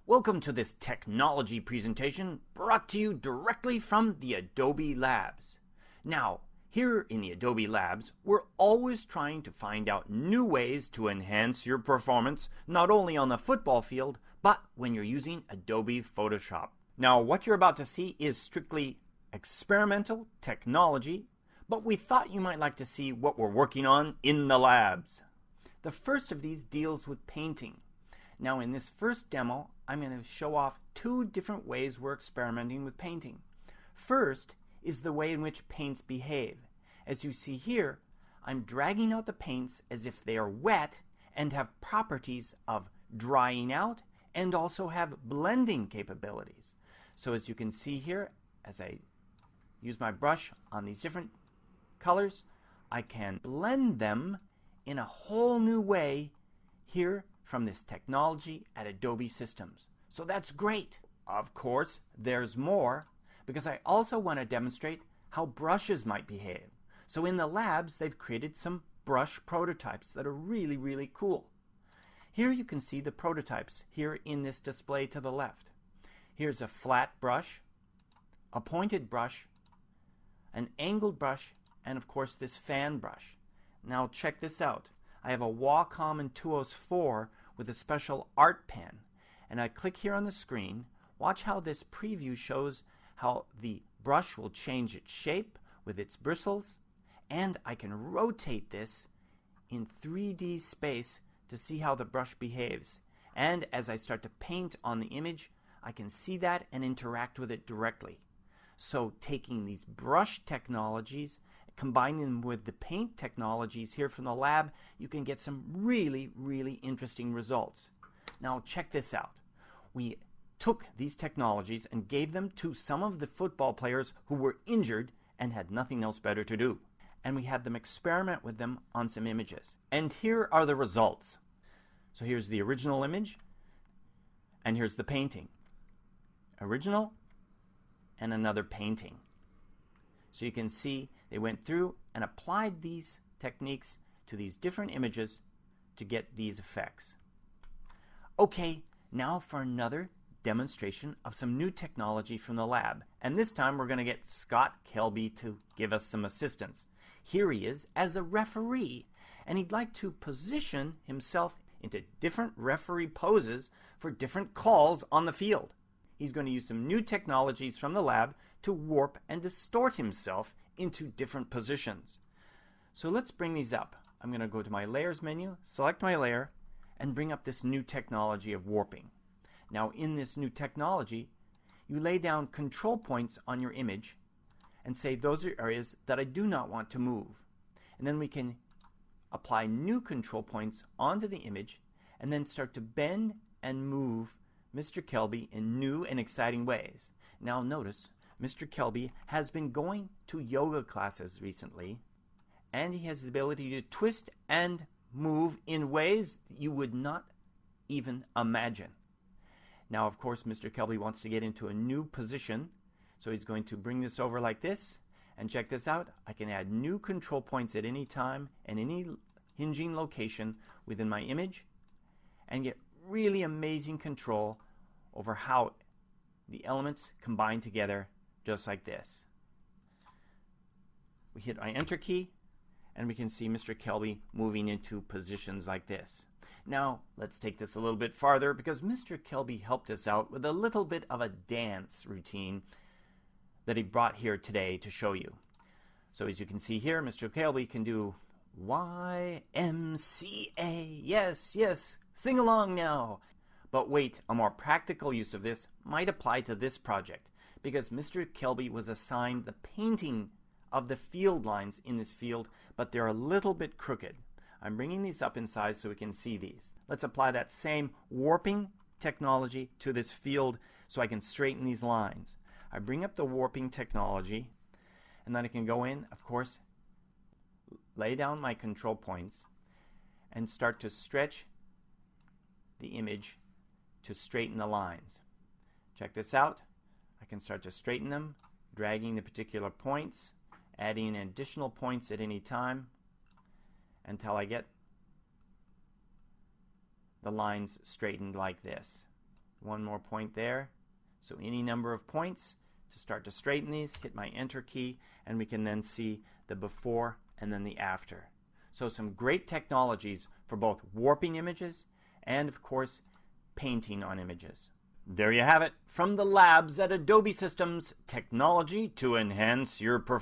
Welcome to this technology presentation brought to you directly from the Adobe Labs. Now, here in the Adobe Labs, we're always trying to find out new ways to enhance your performance, not only on the football field, but when you're using Adobe Photoshop. Now, what you're about to see is strictly experimental technology, but we thought you might like to see what we're working on in the labs. The first of these deals with painting. Now, in this first demo, I'm going to show off two different ways we're experimenting with painting. First is the way in which paints behave. As you see here, I'm dragging out the paints as if they are wet and have properties of drying out and also have blending capabilities. So as you can see here, as I use my brush on these different colors, I can blend them in a whole new way here from this technology at Adobe Systems. So that's great. Of course, there's more, because I also want to demonstrate how brushes might behave. So in the labs, they've created some brush prototypes that are really, really cool. Here you can see the prototypes here in this display to the left. Here's a flat brush, a pointed brush, an angled brush, and of course this fan brush. Now check this out. I have a Wacom 204 with a special art pen, and I click here on the screen. Watch how this preview shows how the brush will change its shape with its bristles, and I can rotate this in 3D space to see how the brush behaves. And as I start to paint on the image, I can see that and interact with it directly. So taking these brush technologies, combining them with the paint technologies here from the lab, you can get some really, really interesting results. Now check this out. We took these technologies and gave them to some of the football players who were injured and had nothing else better to do. And we had them experiment with them on some images. And here are the results. So here's the original image, and here's the painting. Original, and another painting. So you can see they went through and applied these techniques to these different images to get these effects. Okay, now for another demonstration of some new technology from the lab. And this time we're going to get Scott Kelby to give us some assistance. Here he is as a referee, and he'd like to position himself into different referee poses for different calls on the field. He's going to use some new technologies from the lab to warp and distort himself into different positions. So let's bring these up. I'm going to go to my layers menu, select my layer, and bring up this new technology of warping. Now in this new technology, you lay down control points on your image and say those are areas that I do not want to move. And then we can apply new control points onto the image and then start to bend and move Mr. Kelby in new and exciting ways. Now notice, Mr. Kelby has been going to yoga classes recently, and he has the ability to twist and move in ways that you would not even imagine. Now, of course, Mr. Kelby wants to get into a new position, so he's going to bring this over like this, and check this out. I can add new control points at any time and any hinging location within my image, and get really amazing control over how the elements combine together just like this. We hit my enter key and we can see Mr. Kelby moving into positions like this. Now let's take this a little bit farther, because Mr. Kelby helped us out with a little bit of a dance routine that he brought here today to show you. So as you can see here, Mr. Kelby can do YMCA. Yes, yes. Sing along now. But wait, a more practical use of this might apply to this project, because Mr. Kelby was assigned the painting of the field lines in this field, but they're a little bit crooked. I'm bringing these up in size so we can see these. Let's apply that same warping technology to this field so I can straighten these lines. I bring up the warping technology, and then I can go in, of course, lay down my control points, and start to stretch the image to straighten the lines. Check this out. I can start to straighten them, dragging the particular points, adding additional points at any time until I get the lines straightened like this. One more point there. So any number of points to start to straighten these, hit my enter key, and we can then see the before and then the after. So some great technologies for both warping images and, of course, painting on images. There you have it, from the labs at Adobe Systems, technology to enhance your performance.